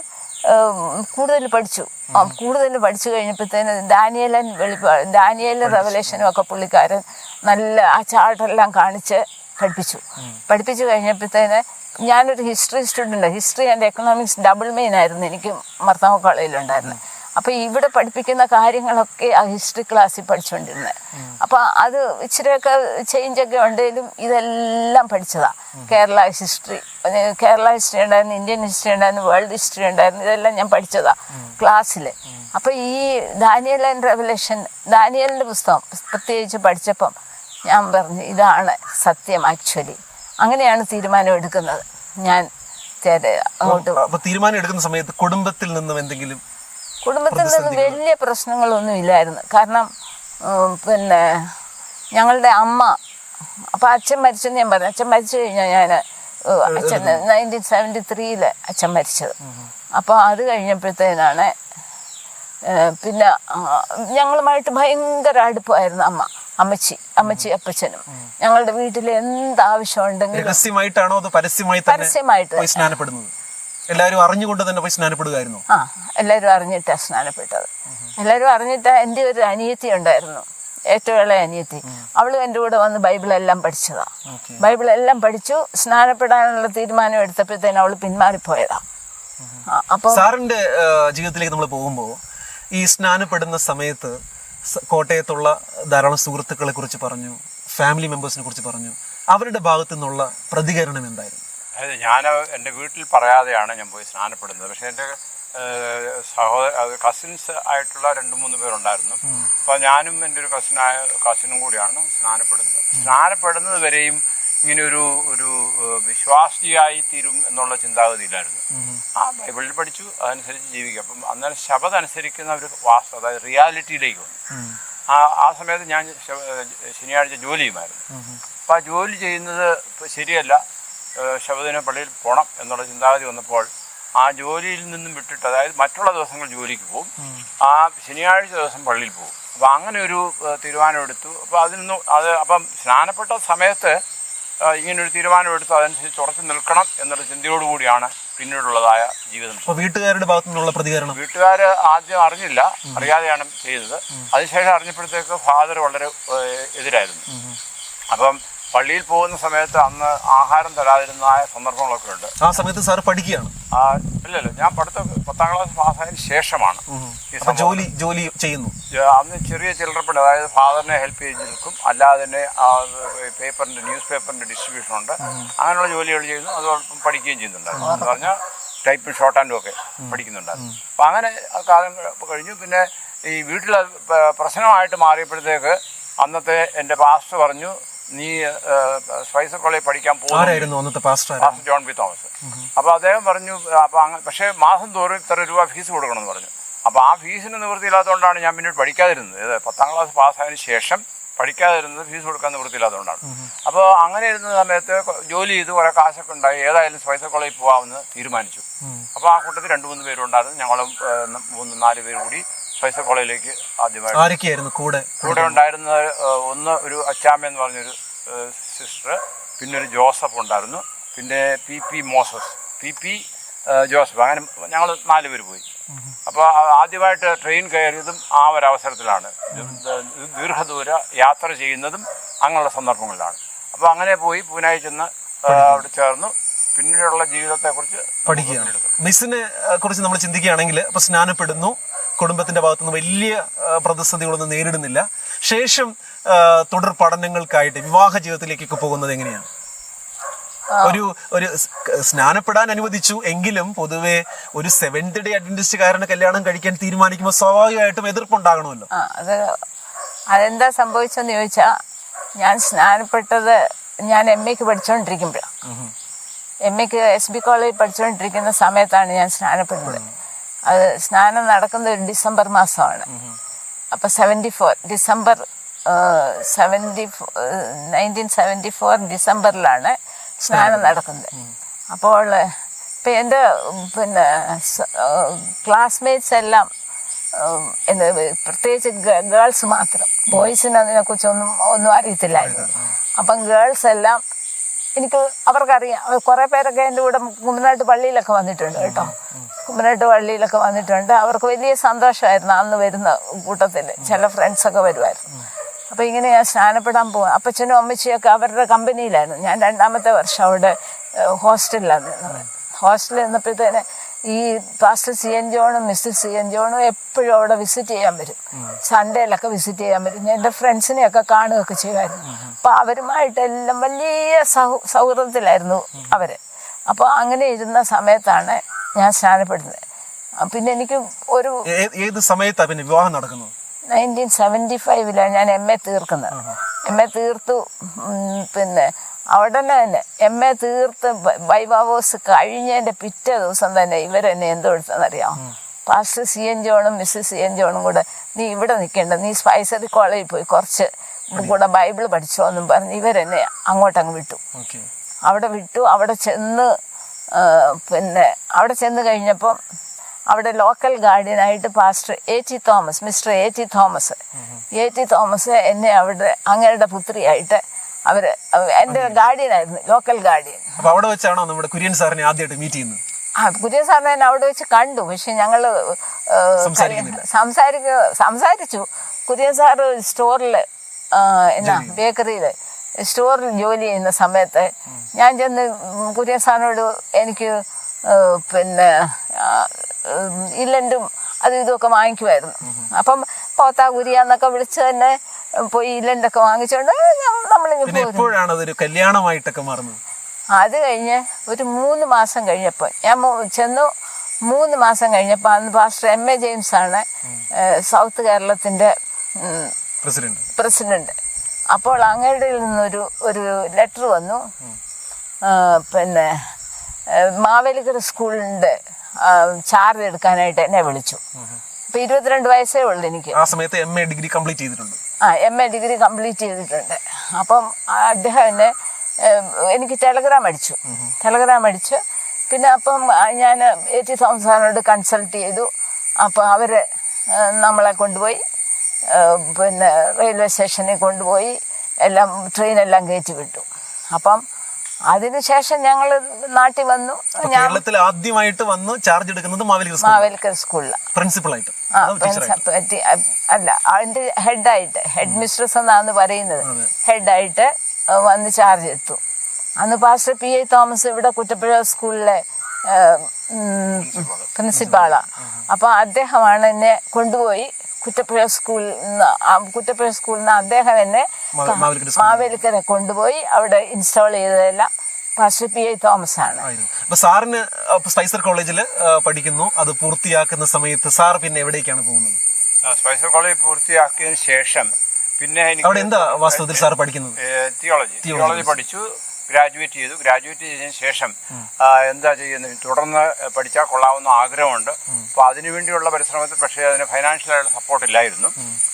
കൂടുതൽ പഠിച്ചു കഴിഞ്ഞപ്പോഴത്തേന് ദാനിയേൽ റെവലേഷനും ഒക്കെ പുള്ളിക്കാരൻ നല്ല ആ ചാർട്ടെല്ലാം കാണിച്ച് പഠിപ്പിച്ചു കഴിഞ്ഞപ്പോഴത്തേന് ഞാനൊരു history student. History and economics double main ആയിരുന്നു എനിക്ക് മാർത്തോമ കോളേജിലുണ്ടായിരുന്നത്. അപ്പോൾ ഇവിടെ പഠിപ്പിക്കുന്ന കാര്യങ്ങളൊക്കെ ആ ഹിസ്റ്ററി ക്ലാസ്സിൽ പഠിച്ചുകൊണ്ടിരുന്നത്. അപ്പോൾ അത് ഇച്ചിരിയൊക്കെ ചേഞ്ചൊക്കെ ഉണ്ടെങ്കിലും ഇതെല്ലാം പഠിച്ചതാണ്. കേരള ഹിസ്റ്ററി ഉണ്ടായിരുന്നു, ഇന്ത്യൻ ഹിസ്റ്ററി ഉണ്ടായിരുന്നു, വേൾഡ് ഹിസ്റ്ററി ഉണ്ടായിരുന്നു. ഇതെല്ലാം ഞാൻ പഠിച്ചതാണ് ക്ലാസ്സിൽ. അപ്പോൾ ഈ ദാനിയേൽ ആൻഡ് റെവലേഷൻ, ദാനിയേലിൻ്റെ പുസ്തകം പ്രത്യേകിച്ച് പഠിച്ചപ്പം ഞാൻ പറഞ്ഞു ഇതാണ് സത്യം ആക്ച്വലി. അങ്ങനെയാണ് തീരുമാനം എടുക്കുന്നത്. ഞാൻ തീരുമാനം എടുക്കുന്ന സമയത്ത് കുടുംബത്തിൽ നിന്നും വലിയ പ്രശ്നങ്ങളൊന്നും ഇല്ലായിരുന്നു. കാരണം പിന്നെ ഞങ്ങളുടെ അമ്മ, അപ്പം അച്ഛൻ മരിച്ചെന്ന് ഞാൻ പറഞ്ഞു. അച്ഛൻ മരിച്ചു കഴിഞ്ഞാൽ ഞാൻ അച്ഛൻ 1973 അച്ഛൻ മരിച്ചത്. അപ്പോൾ അത് കഴിഞ്ഞപ്പോഴത്തേനാണ് പിന്നെ ഞങ്ങളുമായിട്ട് ഭയങ്കര അടുപ്പമായിരുന്നു അമ്മച്ചി അപ്പച്ചനും. ഞങ്ങളുടെ വീട്ടിൽ എന്താവശ്യമുണ്ടെങ്കിലും രഹസ്യമായിട്ടാണോ അതോ പരസ്യമായിട്ട് സ്നാനപ്പെടുന്നത്? എല്ലാവരും അറിഞ്ഞുകൊണ്ട് തന്നെ പോയി സ്നാനപ്പെടുകയായിരുന്നു? എല്ലാവരും അറിഞ്ഞിട്ടാണ് സ്നാനപ്പെട്ടത്. എല്ലാവരും അറിഞ്ഞിട്ടാ. എൻ്റെ ഒരു അനിയത്തി ഉണ്ടായിരുന്നു, ഏറ്റവും ഇളയ അനിയത്തി. അവളും എൻ്റെ കൂടെ വന്ന് ബൈബിളെല്ലാം പഠിച്ചതാ. ബൈബിളെല്ലാം പഠിച്ചു. സ്നാനപ്പെടാനുള്ള തീരുമാനം എടുത്തപ്പോഴത്തേനും അവള് പിന്മാറിപ്പോയതാ. അപ്പൊ സാറിന്റെ ജീവിതത്തിലേക്ക് നമ്മൾ പോകുമ്പോൾ ഈ സ്നാനപ്പെടുന്ന സമയത്ത് കോട്ടയത്തുള്ള ധാരാളം സുഹൃത്തുക്കളെ കുറിച്ച് പറഞ്ഞു, ഫാമിലി മെമ്പേഴ്സിനെ കുറിച്ച് പറഞ്ഞു. അവരുടെ ഭാഗത്തു നിന്നുള്ള പ്രതികരണം എന്തായിരുന്നു? അതായത് ഞാൻ എൻ്റെ വീട്ടിൽ പറയാതെയാണ് ഞാൻ പോയി സ്നാനപ്പെടുന്നത്. പക്ഷേ എൻ്റെ കസിൻസ് ആയിട്ടുള്ള 2-3 പേരുണ്ടായിരുന്നു. അപ്പോൾ ഞാനും എൻ്റെ ഒരു കസിനും കൂടിയാണ് സ്നാനപ്പെടുന്നത് വരെയും ഇങ്ങനെ ഒരു വിശ്വാസിയായി തീരും എന്നുള്ള ചിന്താഗതിയിലായിരുന്നു. ബൈബിളിൽ പഠിച്ചു, അതനുസരിച്ച് ജീവിക്കുക. അപ്പം അന്നേരം ശബദം അനുസരിക്കുന്ന ഒരു വാസ്തു, അതായത് റിയാലിറ്റിയിലേക്ക് വന്നു. ആ സമയത്ത് ഞാൻ ശനിയാഴ്ച ജോലി ചെയ്യുമായിരുന്നു. അപ്പം ആ ജോലി ചെയ്യുന്നത് ശരിയല്ല, ശബദിന് പള്ളിയിൽ പോകണം എന്നുള്ള ചിന്താഗതി വന്നപ്പോൾ ആ ജോലിയിൽ നിന്നും വിട്ടിട്ട്, അതായത് മറ്റുള്ള ദിവസങ്ങൾ ജോലിക്ക് പോകും, ആ ശനിയാഴ്ച ദിവസം പള്ളിയിൽ പോകും. അപ്പം അങ്ങനെ ഒരു തീരുമാനമെടുത്തു. അപ്പോൾ അപ്പം സ്നാനപ്പെട്ട സമയത്ത് ഇങ്ങനൊരു തീരുമാനമെടുത്ത് അതനുസരിച്ച് ഉറച്ചു നിൽക്കണം എന്നുള്ള ചിന്തയോടുകൂടിയാണ് പിന്നീടുള്ളതായ ജീവിതം. വീട്ടുകാരുടെ ഭാഗത്തു നിന്നുള്ള പ്രതികരണം? വീട്ടുകാർ ആദ്യം അറിഞ്ഞില്ല, അറിയാതെയാണ് ചെയ്തത്. അതിനുശേഷം അറിഞ്ഞപ്പോഴത്തേക്ക് ഫാദർ വളരെ എതിരായിരുന്നു. അപ്പം പള്ളിയിൽ പോകുന്ന സമയത്ത് അന്ന് ആഹാരം തരാതിരുന്നതായ സന്ദർഭങ്ങളൊക്കെ ഉണ്ട്. ആ സമയത്ത് സാർ പഠിക്കുകയാണ്? ഇല്ലല്ലോ, ഞാൻ 10ാം ക്ലാസ് പാസ്സായതിനു ശേഷമാണ് ജോലി ചെയ്യുന്നു. അന്ന് ചെറിയ ചിൽഡ്രപ്പുണ്ട്, അതായത് ഫാദറിനെ ഹെൽപ്പ് ചെയ്ത് നിൽക്കും, അല്ലാതെ തന്നെ ന്യൂസ് പേപ്പറിന്റെ ഡിസ്ട്രിബ്യൂഷൻ ഉണ്ട്, അങ്ങനെയുള്ള ജോലികൾ ചെയ്യുന്നു. അതോടൊപ്പം പഠിക്കുകയും ചെയ്യുന്നുണ്ടായിരുന്നു. എന്ന് പറഞ്ഞാൽ ടൈപ്പും ഷോർട്ട് ഹാൻഡും ഒക്കെ പഠിക്കുന്നുണ്ടായിരുന്നു. അപ്പം അങ്ങനെ കാലം കഴിഞ്ഞു. പിന്നെ ഈ വീട്ടിൽ പ്രശ്നമായിട്ട് മാറിയപ്പോഴത്തേക്ക് അന്നത്തെ എൻ്റെ പാസ്റ്റർ പറഞ്ഞു, നീ സ്പൈസർ കോളേജിൽ പഠിക്കാൻ പോകുന്നു, പാസ്റ്റർ ജോൺ പി തോമസ്. അപ്പോൾ അദ്ദേഹം പറഞ്ഞു, പക്ഷേ മാസം തോറും ഇത്ര രൂപ ഫീസ് കൊടുക്കണമെന്ന് പറഞ്ഞു. അപ്പോൾ ആ ഫീസിന് നിവൃത്തിയില്ലാത്തതുകൊണ്ടാണ് ഞാൻ പിന്നീട് പഠിക്കാതിരുന്നത്. 10ാം ക്ലാസ് പാസ്സായതിനു ശേഷം പഠിക്കാതിരുന്നത് ഫീസ് കൊടുക്കാൻ നിവൃത്തിയില്ലാത്തതുകൊണ്ടാണ്. അപ്പോൾ അങ്ങനെ ഇരുന്ന സമയത്ത് ജോലി ചെയ്ത് കുറേ കാശൊക്കെ ഉണ്ടായി. ഏതായാലും സ്പൈസർ കോളേജിൽ പോകാമെന്ന് തീരുമാനിച്ചു. അപ്പോൾ ആ കൂട്ടത്തിൽ 2-3 പേരുണ്ടായിരുന്നു. ഞങ്ങളും 3-4 പേര് കൂടി സ്പൈസർ കോളേജിലേക്ക് ആദ്യമായിട്ട്. കൂടെ ഉണ്ടായിരുന്നത് ഒന്ന് ഒരു അച്ചാമ്മ എന്ന് പറഞ്ഞൊരു സിസ്റ്റർ, പിന്നെ ഒരു ജോസഫ് ഉണ്ടായിരുന്നു, പിന്നെ പി മോസസ്, പി ജോസഫ്. അങ്ങനെ ഞങ്ങൾ 4 പേര് പോയി. അപ്പോൾ ആദ്യമായിട്ട് ട്രെയിൻ കയറിയതും ആ ഒരവസരത്തിലാണ്. ദീർഘദൂര യാത്ര ചെയ്യുന്നതും അങ്ങനെയുള്ള സന്ദർഭങ്ങളിലാണ്. അപ്പോൾ അങ്ങനെ പോയി പൂനായി ചെന്ന് അവിടെ ചേർന്നു. പിന്നീടുള്ള ജീവിതത്തെക്കുറിച്ച് പഠിക്കുകയാണ്. മിസ്സിനെ കുറിച്ച് നമ്മൾ ചിന്തിക്കുകയാണെങ്കിൽ, അപ്പോൾ സ്നാനപ്പെടുന്നു, കുടുംബത്തിന്റെ ഭാഗത്തുനിന്ന് വലിയ പ്രതിസന്ധികളൊന്നും നേരിടുന്നില്ല. ശേഷം തുടർ പഠനങ്ങൾക്കായിട്ട് വിവാഹ ജീവിതത്തിലേക്കൊക്കെ പോകുന്നത് എങ്ങനെയാണ്? ഒരു സ്നാനപ്പെടാൻ അനുവദിച്ചു എങ്കിലും പൊതുവെ ഒരു 7th ഡേ അഡ്വന്റിസ്റ്റുകാരനെ കല്യാണം കഴിക്കാൻ തീരുമാനിക്കുമ്പോൾ സ്വാഭാവികമായിട്ടും എതിർപ്പുണ്ടാകണമല്ലോ. അതെന്താ സംഭവിച്ചെന്ന് ചോദിച്ചാൽ, ഞാൻ സ്നാനപ്പെട്ടത് ഞാൻ MA-ക്ക് പഠിച്ചുകൊണ്ടിരിക്കുമ്പോഴാണ്. MA-ക്ക് SB കോളേജിൽ പഠിച്ചുകൊണ്ടിരിക്കുന്ന സമയത്താണ് ഞാൻ സ്നാനപ്പെടുന്നത്. അത് സ്നാനം നടക്കുന്നത് ഒരു ഡിസംബർ മാസമാണ്. അപ്പം 1974 ഡിസംബറിലാണ് സ്നാനം നടക്കുന്നത്. അപ്പോൾ ഇപ്പം എൻ്റെ ക്ലാസ്മേറ്റ്സ് എല്ലാം പ്രത്യേകിച്ച് ഗേൾസ് മാത്രം, ബോയ്സിന് അതിനെക്കുറിച്ചൊന്നും അറിയത്തില്ലായിരുന്നു. അപ്പം ഗേൾസ് എല്ലാം അവർക്കറിയാം. കുറേ പേരൊക്കെ എൻ്റെ കൂടെ കുമ്മനാട്ട് പള്ളിയിലൊക്കെ വന്നിട്ടുണ്ട് കേട്ടോ. കുമ്മനാട്ട് പള്ളിയിലൊക്കെ വന്നിട്ടുണ്ട്. അവർക്ക് വലിയ സന്തോഷമായിരുന്നു അന്ന് വരുന്ന കൂട്ടത്തിൽ. ചില ഫ്രണ്ട്സൊക്കെ വരുമായിരുന്നു. അപ്പോൾ ഇങ്ങനെ ഞാൻ സ്നാനപ്പെടാൻ പോകും. അപ്പച്ചനും അമ്മച്ചിയൊക്കെ അവരുടെ കമ്പനിയിലായിരുന്നു. ഞാൻ 2ാമത്തെ വർഷം അവിടെ ഹോസ്റ്റലിലാണ് നിന്നത്. ഹോസ്റ്റലിൽ നിന്നപ്പോഴത്തേന് ഈ പാസ്റ്റർ CN ജോണും മിസ്റ്റർ CN ജോണും എപ്പോഴും അവിടെ വിസിറ്റ് ചെയ്യാൻ വരും. സൺഡേയിലൊക്കെ വിസിറ്റ് ചെയ്യാൻ വരും. എൻ്റെ ഫ്രണ്ട്സിനെയൊക്കെ കാണുകയൊക്കെ ചെയ്യുമായിരുന്നു. അപ്പോൾ അവരുമായിട്ടെല്ലാം വലിയ സൗഹൃദത്തിലായിരുന്നു അവർ. അപ്പോൾ അങ്ങനെ ഇരുന്ന സമയത്താണ് ഞാൻ സ്നാനപ്പെടുന്നത്. പിന്നെ എനിക്ക് ഏത് സമയത്താണ് പിന്നെ വിവാഹം നടക്കുന്നത്? 1975 ഞാൻ MA തീർക്കുന്നത്. MA തീർത്തു. പിന്നെ അവിടെ തന്നെ MA തീർത്ത് വൈവാവോസ് കഴിഞ്ഞതിൻ്റെ പിറ്റേ ദിവസം തന്നെ ഇവരെന്നെ എന്തോ എടുത്തെന്നറിയാം. പാസ്റ്റർ CN ജോണും മിസ്സസ് CN ജോണും കൂടെ, നീ ഇവിടെ നിൽക്കേണ്ട, നീ സ്പൈസറി കോളേജിൽ പോയി കുറച്ച് കൂടെ ബൈബിൾ പഠിച്ചോ എന്നും പറഞ്ഞ് ഇവരെന്നെ അങ്ങോട്ടങ്ങ് വിട്ടു. അവിടെ വിട്ടു. അവിടെ ചെന്ന് പിന്നെ അവിടെ ചെന്ന് കഴിഞ്ഞപ്പം അവിടെ ലോക്കൽ ഗാർഡിയനായിട്ട് pastor mister A T Thomas എന്നെ അവിടെ അങ്ങയുടെ പുത്രിയായിട്ട് എൻ്റെ ഗാർഡിയനായിരുന്നു, ലോക്കൽ ഗാർഡിയൻ. അപ്പൊ അവിടെ വെച്ചാണോ നമ്മുടെ കുര്യൻ സാറിനെ ആദ്യമായിട്ട് മീറ്റ് ചെയ്യുന്നത്? കുര്യൻ സാറിനെ എന്നെ അവിടെ വെച്ച് കണ്ടു. പക്ഷെ ഞങ്ങൾ സംസാരിച്ചു. കുര്യൻ സാറ് സ്റ്റോറിൽ ബേക്കറിയിൽ സ്റ്റോറിൽ ജോലി ചെയ്യുന്ന സമയത്ത് ഞാൻ ചെന്ന് കുര്യൻ സാറിനോട് എനിക്ക് പിന്നെ ഇല്ലൻറ്റും അതും ഇതുമൊക്കെ വാങ്ങിക്കുമായിരുന്നു. അപ്പം പോത്താ കുരിയാന്നൊക്കെ വിളിച്ച് തന്നെ പോയി ഇല്ലൻ്റൊക്കെ വാങ്ങിച്ചുകൊണ്ട് നമ്മളിങ്ങനെ എപ്പോഴാണ് അതൊരു കല്യാണമായിട്ടൊക്കെ മാറുന്നത്? അത് കഴിഞ്ഞ് ഒരു 3 മാസം കഴിഞ്ഞപ്പോൾ ഞാൻ ചെന്നു. 3 മാസം കഴിഞ്ഞപ്പോൾ അന്ന് പാസ്റ്റർ M.A. ജെയിംസ് ആണ് സൗത്ത് കേരളത്തിൻ്റെ പ്രസിഡന്റ്. അപ്പോൾ അങ്ങയുടെ നിന്നൊരു ലെറ്റർ വന്നു. പിന്നെ മാവേലിക്കര സ്കൂളിൻ്റെ ചാർജ് എടുക്കാനായിട്ട് എന്നെ വിളിച്ചു. ഇപ്പം 22 വയസ്സേ ഉള്ളൂ എനിക്ക്. ആ സമയത്ത് MA ഡിഗ്രി കംപ്ലീറ്റ് ചെയ്തിട്ടുണ്ട്. MA ഡിഗ്രി കംപ്ലീറ്റ് ചെയ്തിട്ടുണ്ട്. അപ്പം അദ്ദേഹം എന്നെ എനിക്ക് ടെലഗ്രാം അടിച്ചു. പിന്നെ അപ്പം ഞാൻ A.T. തോമസ് സാറിനോട് കൺസൾട്ട് ചെയ്തു. അപ്പോൾ അവർ നമ്മളെ കൊണ്ടുപോയി പിന്നെ റെയിൽവേ സ്റ്റേഷനിൽ കൊണ്ടുപോയി ട്രെയിനെല്ലാം കയറ്റി വിട്ടു. അപ്പം അതിനുശേഷം ഞങ്ങൾ നാട്ടിൽ വന്നു. കേരളത്തിൽ ആദ്യമായിട്ട് വന്ന് ചാർജ് എടുക്കുന്നത് മാവേലിക്കര സ്കൂളിലാണ് പ്രിൻസിപ്പളായിട്ട്. അല്ല, അതിന്റെ ഹെഡ് മിസ്ട്രസ് എന്നാണ് പറയുന്നത്. ഹെഡായിട്ട് വന്ന് ചാർജ് എടുത്തു. അന്ന് പാസ്റ്റർ P.A. തോമസ് ഇവിടെ കുറ്റപ്പുഴ സ്കൂളിലെ പ്രിൻസിപ്പാളാണ്. അപ്പോൾ അദ്ദേഹമാണ് എന്നെ കൊണ്ടുപോയി കുറ്റപ്പുഴ സ്കൂളിൽ നിന്ന് അദ്ദേഹം എന്നെ മാവേലിക്കര കൊണ്ടുപോയി അവിടെ ഇൻസ്റ്റാൾ ചെയ്തതെല്ലാം പാസ്റ്റർ P.A. തോമസ് ആണ്. സാറിന് സ്പൈസർ കോളേജിൽ പഠിക്കുന്നു. അത് പൂർത്തിയാക്കുന്ന സമയത്ത് സാർ പിന്നെ എവിടേക്കാണ് പോകുന്നത്? സ്പൈസർ കോളേജ് പൂർത്തിയാക്കിയതിന് ശേഷം പിന്നെ അവിടെ എന്താ വാസ്തവത്തിൽ സാർ പഠിക്കുന്നത്? തിയോളജി പഠിച്ചു. ഗ്രാജുവേറ്റ് ചെയ്തതിന് ശേഷം എന്താ ചെയ്യുന്നത്, തുടർന്ന് പഠിച്ചാൽ കൊള്ളാവുന്ന ആഗ്രഹമുണ്ട്. അപ്പോൾ അതിനുവേണ്ടിയുള്ള പരിശ്രമത്തിൽ പക്ഷേ അതിന് ഫൈനാൻഷ്യലായിട്ടുള്ള സപ്പോർട്ട് ഇല്ലായിരുന്നു.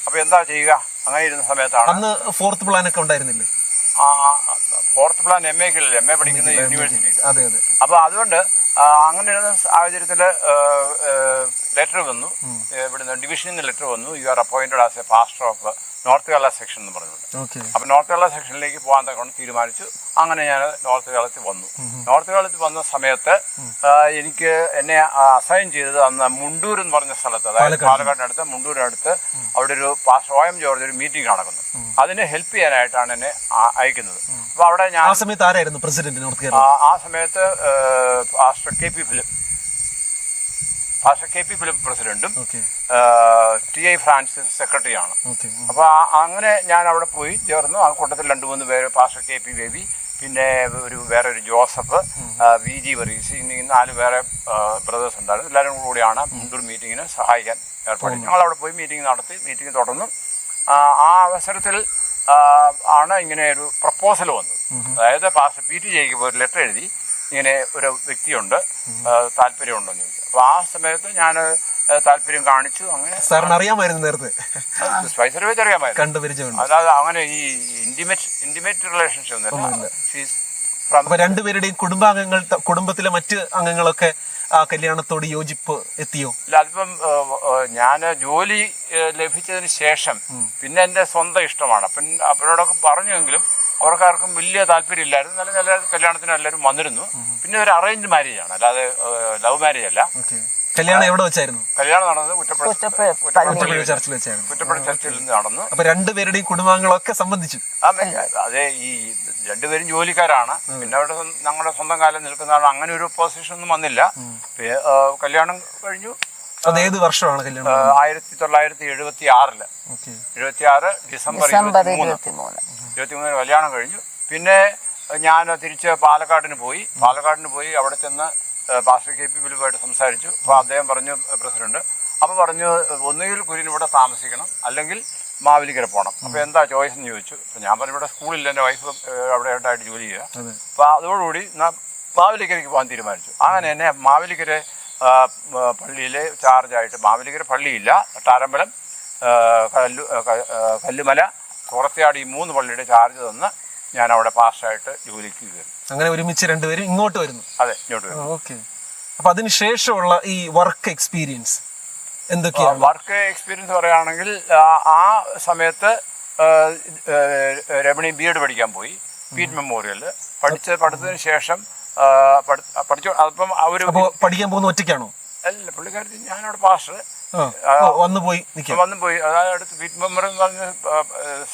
അപ്പോൾ എന്താ ചെയ്യുക, അങ്ങനെ ഇരുന്ന സമയത്താണ് അന്ന് ഫോർത്ത് പ്ലാൻ ഒക്കെ ഉണ്ടായിരുന്നില്ലേ? ഫോർത്ത് പ്ലാൻ MA പഠിക്കുന്ന യൂണിവേഴ്സിറ്റിയിൽ. അപ്പോൾ അതുകൊണ്ട് അങ്ങനെ ഒരു സാഹചര്യത്തിൽ ലെറ്റർ വന്നു, ഇവിടുന്ന് ഡിവിഷനിൽ നിന്ന് ലെറ്റർ വന്നു, you are appointed as A pastor of north Kerala section എന്ന് പറഞ്ഞുകൊണ്ട്. അപ്പം നോർത്ത് കേരള സെക്ഷനിലേക്ക് പോകാൻ തക്കൊണ്ട് തീരുമാനിച്ചു. അങ്ങനെ ഞാൻ നോർത്ത് കേരളത്തിൽ വന്നു. നോർത്ത് കേരളത്തിൽ വന്ന സമയത്ത് എന്നെ അസൈൻ ചെയ്തത് അന്ന് മുണ്ടൂർ എന്ന് പറഞ്ഞ സ്ഥലത്ത്, അതായത് പാലക്കാടിനടുത്ത് മുണ്ടൂരിനടുത്ത് അവിടെ ഒരു പാസ്റ്റർ OM ജോർജ് ഒരു മീറ്റിംഗ് നടക്കുന്നു. അതിന് ഹെൽപ്പ് ചെയ്യാനായിട്ടാണ് എന്നെ അയക്കുന്നത്. അപ്പോൾ അവിടെ ഞാൻ ആ സമയത്ത് ആരായിരുന്നു പ്രസിഡന്റ്? ആ സമയത്ത് പാസ്റ്റർ കെ പി ഫിലിപ്പ് പ്രസിഡന്റും T.I. ഫ്രാൻസിസ് സെക്രട്ടറിയാണ്. അപ്പോൾ അങ്ങനെ ഞാൻ അവിടെ പോയി ചേർന്നു. ആ കൂട്ടത്തിൽ 2-3 പേര്, പാസ്റ്റർ KP ബേബി, പിന്നെ വേറെ ഒരു ജോസഫ്, VG വർഗീസ്, ഇനി 4 വേറെ ബ്രദേഴ്സ് ഉണ്ടായിരുന്നു. എല്ലാവരും കൂടിയാണ് മുണ്ടൂർ മീറ്റിങ്ങിന് സഹായിക്കാൻ ഏർപ്പെടുത്തി. ഞങ്ങളവിടെ പോയി മീറ്റിംഗ് തുടർന്നു. ആ അവസരത്തിൽ ആണ് ഇങ്ങനെ ഒരു പ്രപ്പോസൽ വന്നത്. അതായത് പാസ്റ്റർ PT ജെയ്ക്ക് ഒരു ലെറ്റർ എഴുതി, ഇങ്ങനെ ഒരു വ്യക്തിയുണ്ട്, താല്പര്യമുണ്ടോന്ന് ചോദിച്ചു. അപ്പോൾ ആ സമയത്ത് ഞാൻ താല്പര്യം കാണിച്ചു. അങ്ങനെ സാറിന് അറിയാമായിരുന്നു നേരത്തെ? സ്പൈസർ വെച്ച് അറിയാമായിരുന്നു. അല്ലാതെ അങ്ങനെ ഈ ഇന്റിമേറ്റ് റിലേഷൻഷിപ്പ് രണ്ടുപേരുടെയും കുടുംബത്തിലെ മറ്റ് അംഗങ്ങളൊക്കെ ആ കല്യാണത്തോട് യോജിപ്പ് എത്തിയോ? ഇല്ല, അതിപ്പം ഞാൻ ജോലി ലഭിച്ചതിന് ശേഷം പിന്നെ എൻ്റെ സ്വന്തം ഇഷ്ടമാണ്. അപ്പനോടൊക്കെ പറഞ്ഞെങ്കിലും അവർക്കാർക്കും വലിയ താല്പര്യമില്ലായിരുന്നു. നല്ല കല്യാണത്തിന് എല്ലാവരും വന്നിരുന്നു. പിന്നെ ഒരു അറേഞ്ച് മാരേജ് ആണ്, അല്ലാതെ ലവ് മാരേജ് അല്ല. കല്യാണം എവിടെ വെച്ചായിരുന്നു? കല്യാണം നടന്നത് കുറ്റപ്പുഴ ചർച്ചിൽ വെച്ചായിരുന്നു. കുറ്റപ്പുഴ ചർച്ചിൽ നിന്ന് നടന്നു. അപ്പൊ രണ്ടുപേരുടെയും കുടുംബാംഗങ്ങളൊക്കെ സംബന്ധിച്ചു. അതെ, ഈ രണ്ടുപേരും ജോലിക്കാരാണ്. പിന്നെ അവരുടെ ഞങ്ങളുടെ സ്വന്തം കാലം നിൽക്കുന്നതാണ്. അങ്ങനെ ഒരു പൊസിഷൻ ഒന്നും വന്നില്ല. കല്യാണം കഴിഞ്ഞു. അത് ഏത് വർഷമാണ് കല്യാണം? 1976 ഡിസംബർ 23 കല്യാണം കഴിഞ്ഞു. പിന്നെ ഞാൻ തിരിച്ച് പാലക്കാടിന് പോയി. അവിടെ ചെന്ന് പാസ്റ്റർ KP ഫിലിപ്പുമായിട്ട് സംസാരിച്ചു. അപ്പോൾ അദ്ദേഹം പറഞ്ഞു, പ്രസിഡന്റ് പറഞ്ഞു, ഒന്നുകിൽ കുര്യൻ ഇവിടെ താമസിക്കണം, അല്ലെങ്കിൽ മാവേലിക്കര പോകണം. അപ്പോൾ എന്താ ചോയ്സ് എന്ന് ചോദിച്ചു. അപ്പോൾ ഞാൻ പറഞ്ഞു, ഇവിടെ സ്കൂളിൽ എൻ്റെ വൈഫ് അവിടെ ആയിട്ട് ജോലി ചെയ്യുക. അപ്പോൾ അതോടുകൂടി മാവേലിക്കരയ്ക്ക് പോകാൻ തീരുമാനിച്ചു. അങ്ങനെ എന്നെ മാവേലിക്കര പള്ളിയിലെ ചാർജായിട്ട്, മാവേലിക്കര പള്ളിയില്ല, ടാരമ്പലം, കല്ലുമല, കുറത്തിയാട്, ഈ 3 പള്ളിയുടെ ചാർജ് തന്ന് ഞാൻ അവിടെ പാസ്സായിട്ട് ജോലിക്ക് കയറി. അങ്ങനെ ഒരുമിച്ച് രണ്ടുപേരും ഇങ്ങോട്ട് വരുന്നു. അതെ, ഇങ്ങോട്ട് വരുന്നു. ഓക്കെ. അപ്പൊ അതിന് ശേഷമുള്ള ഈ വർക്ക് എക്സ്പീരിയൻസ് എന്തൊക്കെയാണ്? വർക്ക് എക്സ്പീരിയൻസ് പറയുകയാണെങ്കിൽ ആ സമയത്ത് രമണി BEd പഠിക്കാൻ പോയി, പീറ്റ് മെമ്മോറിയലിൽ പഠിച്ചതിന് ശേഷം പഠിച്ചു. അപ്പം പഠിക്കാൻ പോകുന്ന ഒറ്റയ്ക്കാണോ? അല്ല, പുള്ളിക്കാരത്തി ഞാനവിടെ പാസ്റ്റർ വന്നു പോയി അതായത് അടുത്ത് പീറ്റ് മെമ്മോറിയൽ എന്ന് പറഞ്ഞ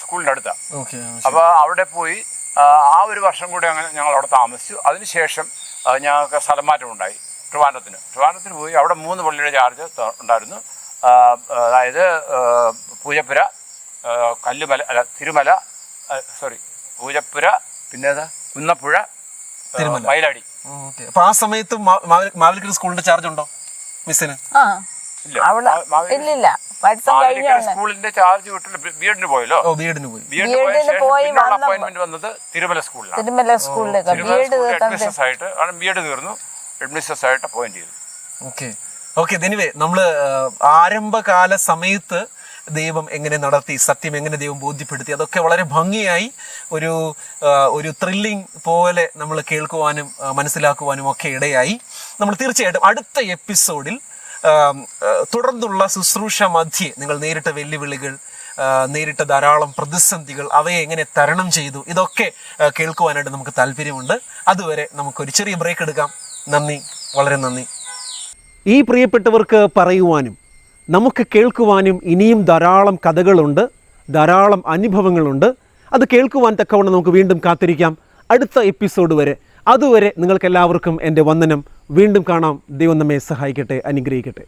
സ്കൂളിൻ്റെ അടുത്താണ്. അപ്പോൾ അവിടെ പോയി ആ ഒരു വർഷം കൂടി അങ്ങനെ ഞങ്ങൾ അവിടെ താമസിച്ചു. അതിനുശേഷം ഞങ്ങൾക്ക് സ്ഥലം മാറ്റം ഉണ്ടായി. ട്രിവാൻഡ്രത്തിന് പോയി. അവിടെ 3 പള്ളിയുടെ ചാർജ് ഉണ്ടായിരുന്നു. അതായത് പൂജപ്പുര, കല്ലുമല അല്ല തിരുമല, പൂജപ്പുര, പിന്നെ കുന്നപ്പുഴ, മയിലാടി. അപ്പൊ ആ സമയത്ത് മാവേലിക്കര സ്കൂളിന്റെ ചാർജ് ഉണ്ടോ മിസ്സിന്? സ്കൂളിന്റെ ചാർജ് വിട്ടില്ല. BEdന് പോയല്ലോ. അപ്പോയിന്റ്മെന്റ് വന്നത് തിരുമല സ്കൂളിലാണ്. BEd തീർന്നു, അഡ്മിനിസ്ട്രേറ്റർ ആയിട്ട് അപ്പോയിന്റ് ചെയ്തു. ഓക്കെ. എനിവേ, നമ്മള് ആരംഭകാല സമയത്ത് ദൈവം എങ്ങനെ നടത്തി, സത്യം എങ്ങനെ ദൈവം ബോധ്യപ്പെടുത്തി, അതൊക്കെ വളരെ ഭംഗിയായി ഒരു ത്രില്ലിംഗ് പോലെ നമ്മൾ കേൾക്കുവാനും മനസ്സിലാക്കുവാനും ഒക്കെ ഇടയായി. നമ്മൾ തീർച്ചയായിട്ടും അടുത്ത എപ്പിസോഡിൽ തുടർന്നുള്ള ശുശ്രൂഷ മധ്യേ നിങ്ങൾ നേരിട്ട വെല്ലുവിളികൾ, നേരിട്ട ധാരാളം പ്രതിസന്ധികൾ, അവയെ എങ്ങനെ തരണം ചെയ്തു, ഇതൊക്കെ കേൾക്കുവാനായിട്ട് നമുക്ക് താല്പര്യമുണ്ട്. അതുവരെ നമുക്കൊരു ചെറിയ ബ്രേക്ക് എടുക്കാം. നന്ദി, വളരെ നന്ദി. ഈ പ്രിയപ്പെട്ടവർക്ക് പറയുവാനും നമുക്ക് കേൾക്കുവാനും ഇനിയും ധാരാളം കഥകളുണ്ട്, ധാരാളം അനുഭവങ്ങളുണ്ട്. അത് കേൾക്കുവാൻ തക്കവണ്ണം നമുക്ക് വീണ്ടും കാത്തിരിക്കാം അടുത്ത എപ്പിസോഡ് വരെ. അതുവരെ നിങ്ങൾക്കെല്ലാവർക്കും എൻ്റെ വന്ദനം. വീണ്ടും കാണാം. ദൈവം നമ്മെ സഹായിക്കട്ടെ, അനുഗ്രഹിക്കട്ടെ.